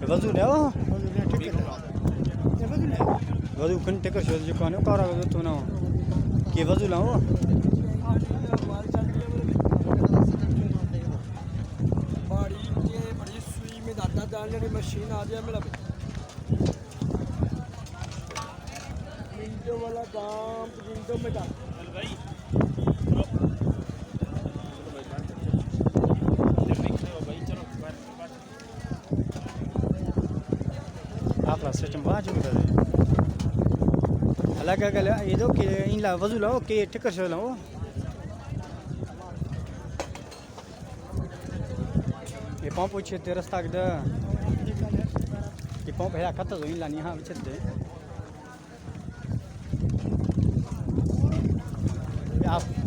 वजू ले आओ वजू कन टेकर शो जो कौन कारा वजू तो ना के वजू लाओ बाड़ी के बड़ी सुई में दादा डालने की मशीन आ गया मेरा मिनटों वाला काम मिनटों में डाल भाई आपला सिस्टम बाजू में दे अलग अलग ये दो के इन ला वजू लाओ के टेकर शो लाओ ये पंप उछे ते रास्ता के ये पंप है खत्ता जो इन ला नहीं हां बिचत दे आप